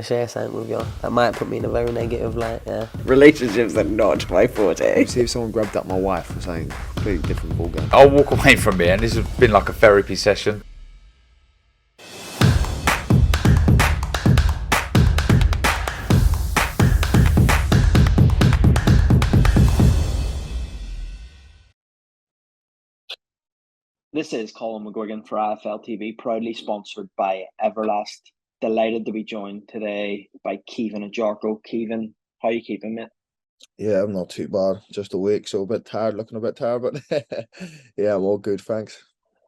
to share something with you. That might put me in a very negative light, yeah. Relationships are not my forte. See if someone grabbed up my wife or something completely different ballgame. I'll walk away from here, and this has been like a therapy session. This is Colin McGuigan for IFL TV, proudly sponsored by Everlast. Delighted to be joined today by Caoimhin Agyarko. Caoimhin, how are you keeping, mate? Yeah, I'm not too bad. Just a week, so a bit tired, looking a bit tired, but yeah, I'm all good, thanks.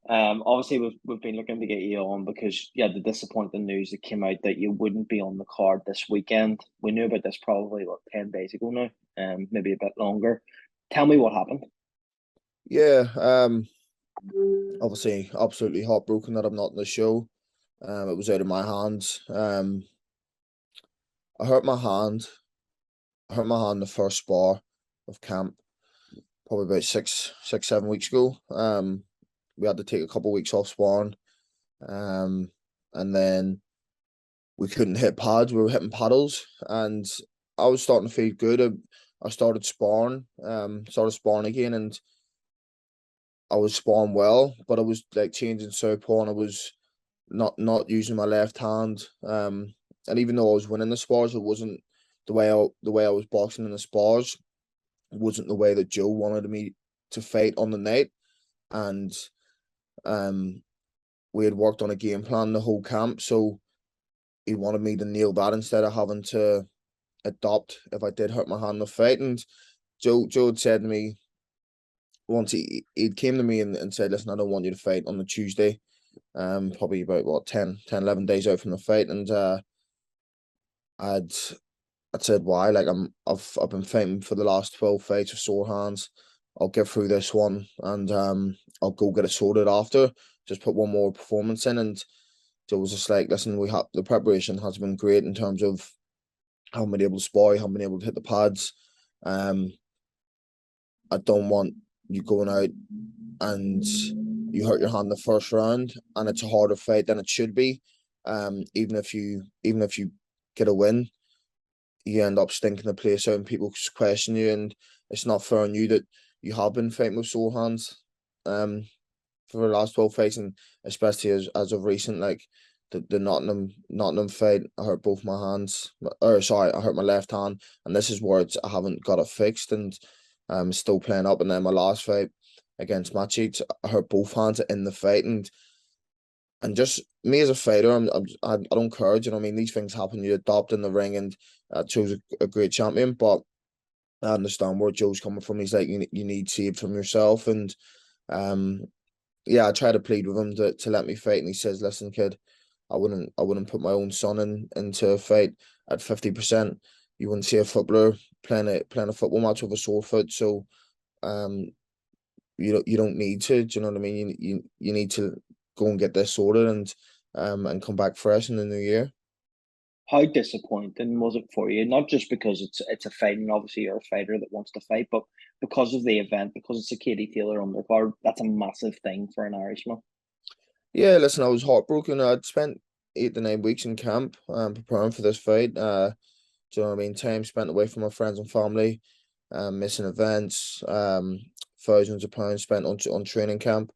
Obviously we've been looking to get you on because the disappointing news that came out that you wouldn't be on the card this weekend. We knew about this probably 10 days ago now, maybe a bit longer. Tell me what happened. Yeah, obviously absolutely heartbroken that I'm not in the show. It was out of my hands. I hurt my hand. I hurt my hand the first spar of camp, probably about 7 weeks ago. We had to take a couple of weeks off sparring. And then we couldn't hit pads, we were hitting paddles, and I was starting to feel good. I started sparring again, and I was sparring well, but I was like changing southpaw, and I was not using my left hand. And even though I was winning the spars, it wasn't the way I was boxing in the spars. It wasn't the way that Joe wanted me to fight on the night, and we had worked on a game plan the whole camp, so he wanted me to nail that instead of having to adopt if I did hurt my hand in the fight. And Joe had said to me once, he came to me and said, listen, I don't want you to fight on the Tuesday, probably about 10, 11 days out from the fight. And I'd said, why? Like, I've been fighting for the last 12 fights with sore hands. I'll get through this one, and I'll go get it sorted after. Just put one more performance in. And Joe was just like, listen, the preparation has been great in terms of how many able to spar, how many able to hit the pads. I don't want you going out and you hurt your hand the first round and it's a harder fight than it should be. Even if you get a win, you end up stinking the place out and people question you, and it's not fair on you that you have been fighting with sore hands for the last 12 fights, and especially as of recent, like the Nottingham fight, I hurt both my hands. I hurt my left hand, and this is where I haven't got it fixed, and I'm still playing up. And then my last fight against Matchik, I hurt both hands in the fight, and just me as a fighter, I don't care. You know what I mean? These things happen. You adopt in the ring, and Joe's a great champion, but I understand where Joe's coming from. He's like, you need save from yourself, and I try to plead with him to let me fight, and he says, listen, kid, I wouldn't put my own son into a fight at 50%. You wouldn't see a footballer playing a football match with a sore foot. So you don't need to. Do you know what I mean? You need to go and get this sorted and come back fresh in the new year. How disappointing was it for you? Not just because it's a fight, and obviously you're a fighter that wants to fight, but because of the event, because it's a Katie Taylor undercard. That's a massive thing for an Irishman. Yeah, listen, I was heartbroken. I'd spent 8 to 9 weeks in camp preparing for this fight. Do you know what I mean? Time spent away from my friends and family, missing events, thousands of pounds spent on training camp.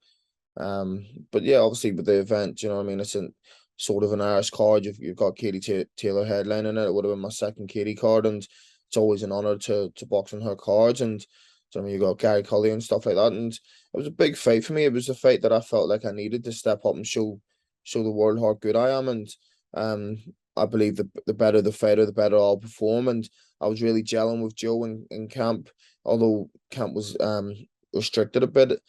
But yeah, obviously with the event, you know what I mean? It's sort of an Irish card. You've got Katie Taylor headlining it. It would have been my second Katie card, and it's always an honour to box on her cards. And so I mean, you got Gary Cully and stuff like that, and it was a big fight for me. It was a fight that I felt like I needed to step up and show the world how good I am. And I believe the better the fighter, the better I'll perform. And I was really gelling with Joe in camp, although camp was restricted a bit.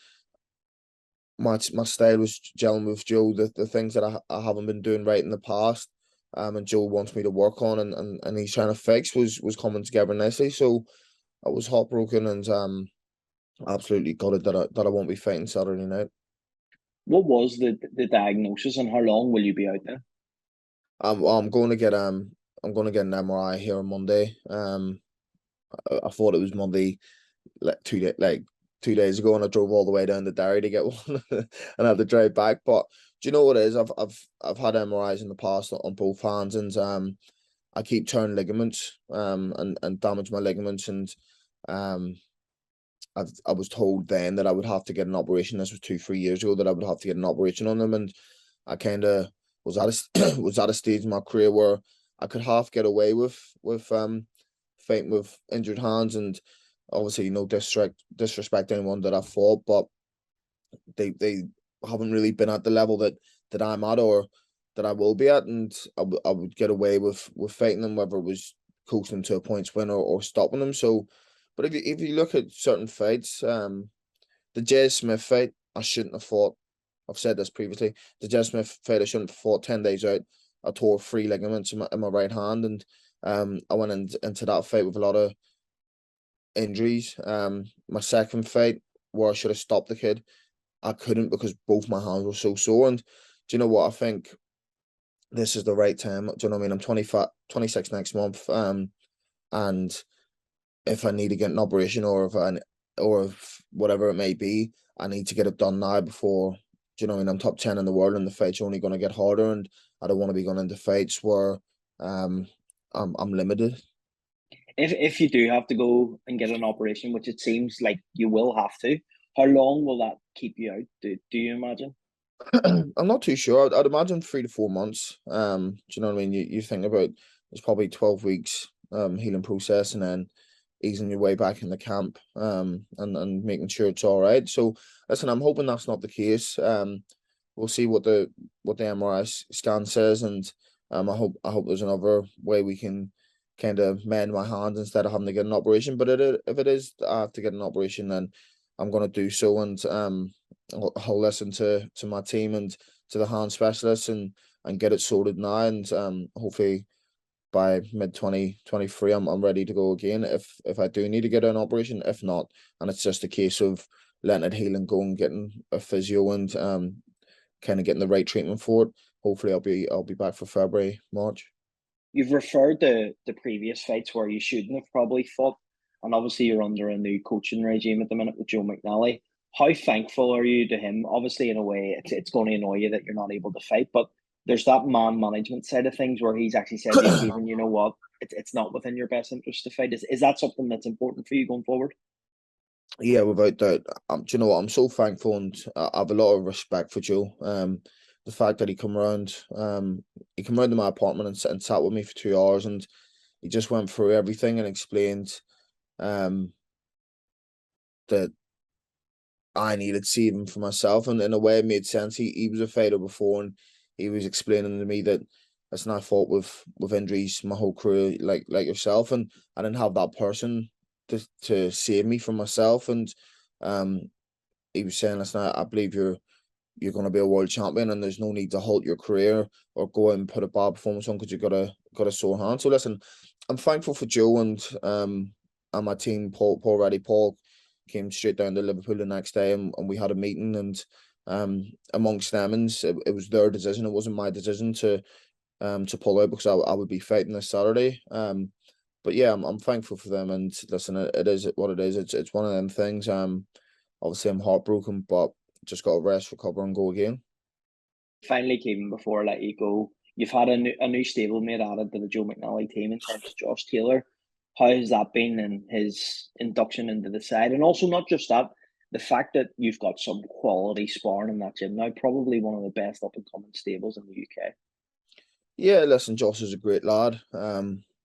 My style was gelling with Joe. The things that I haven't been doing right in the past, and Joe wants me to work on and he's trying to fix was coming together nicely. So I was heartbroken and absolutely gutted that I won't be fighting Saturday night. What was the diagnosis, and how long will you be out there? I'm going to get an MRI here on Monday. I thought it was Monday, like 2 days ago, and I drove all the way down to Derry to get one, and I had to drive back. But do you know what it is? I've had MRIs in the past on both hands, and I keep tearing ligaments and damage my ligaments, and I was told then that I would have to get an operation. This was 2-3 years ago, that I would have to get an operation on them, and I kind of was at a stage in my career where I could half get away with fighting with injured hands, and obviously no disrespect anyone that I fought, but they haven't really been at the level that I'm at or that I will be at, and I would get away with fighting them, whether it was coasting to a points win or stopping them. So, but if you look at certain fights, the Jay Smith fight, I shouldn't have fought. I've said this previously. The Jay Smith fight, I shouldn't have fought. 10 days out, I tore 3 ligaments in my right hand, and I went into that fight with a lot of injuries. My second fight, where I should have stopped the kid, I couldn't because both my hands were so sore. And do you know what? I think this is the right time. Do you know what I mean? I'm 26 next month. And if I need to get an operation, or if whatever it may be, I need to get it done now before. Do you know what I mean? I'm top 10 in the world, and the fight's only going to get harder, and I don't want to be going into fights where I'm limited. If you do have to go and get an operation, which it seems like you will have to, how long will that keep you out? Do you imagine? I'm not too sure. I'd imagine 3 to 4 months. Do you know what I mean? You think about, it's probably 12 weeks healing process, and then easing your way back in the camp, and making sure it's all right. So listen, I'm hoping that's not the case. We'll see what the MRI scan says, and I hope there's another way we can kind of mend my hand instead of having to get an operation. But if it is I have to get an operation, then I'm gonna do so, and I'll listen to my team and to the hand specialists and get it sorted now, and hopefully by mid 2023 I'm ready to go again if I do need to get an operation. If not, and it's just a case of letting it heal and go and getting a physio and kind of getting the right treatment for it, hopefully I'll be back for February, March. You've referred to the previous fights where you shouldn't have probably fought, and obviously you're under a new coaching regime at the minute with Joe McNally. How thankful are you to him? Obviously, in a way, it's going to annoy you that you're not able to fight, but there's that man management side of things where he's actually said, even you know what, it's not within your best interest to fight. Is that something that's important for you going forward? Yeah, without doubt. Do you know what? I'm so thankful, and I have a lot of respect for Joe. The fact that he come around to my apartment and sat with me for 2 hours, and he just went through everything and explained that I needed saving for myself, and in a way it made sense. He was a fighter before, and he was explaining to me that listen, I fought with injuries my whole career, like yourself, and I didn't have that person to save me from myself. And he was saying, listen, I believe you're going to be a world champion, and there's no need to halt your career or go out and put a bad performance on because you've got a sore hand. So listen, I'm thankful for Joe and my team. Paul came straight down to Liverpool the next day, and we had a meeting, and amongst them, and it was their decision. It wasn't my decision to pull out because I would be fighting this Saturday. But yeah, I'm thankful for them, and listen, it is what it is. It's one of them things. Obviously I'm heartbroken, but just got to rest, recover, and go again. Finally, Kevin, before I let you go, you've had a new stablemate added to the Joe McNally team in terms of Josh Taylor. How has that been in his induction into the side? And also, not just that, the fact that you've got some quality sparring in that gym now, probably one of the best up-and-coming stables in the UK. Yeah, listen, Josh is a great lad.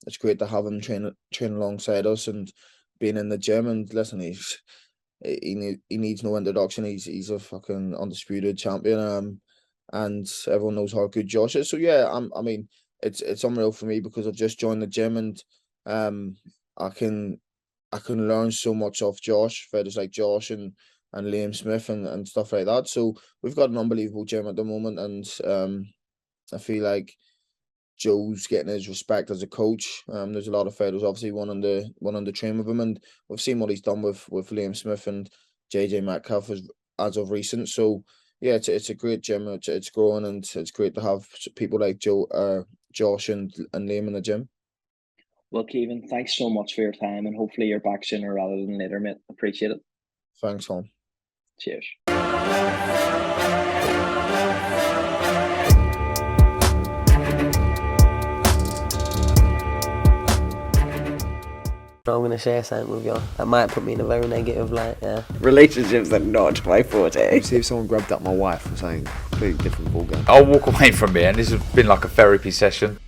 It's great to have him train alongside us and being in the gym. And listen, he needs no introduction. He's a fucking undisputed champion. And everyone knows how good Josh is. So yeah, I mean, it's unreal for me because I've just joined the gym, and I can learn so much off Josh, fighters like Josh and Liam Smith and stuff like that. So we've got an unbelievable gym at the moment, and I feel like Joe's getting his respect as a coach. There's a lot of fighters obviously wanting to train with him, and we've seen what he's done with Liam Smith and JJ Metcalf as of recent. So yeah, it's a great gym. It's growing, and it's great to have people like Josh and Liam in the gym. Well, Kevin, thanks so much for your time, and hopefully you're back sooner rather than later, mate. Appreciate it. Thanks, Tom. Cheers. sure I'm going to share something with you. That might put me in a very negative light, yeah. Relationships are not my forte. See if someone grabbed up my wife or something, completely different ballgame. I'll walk away from it, and this has been like a therapy session.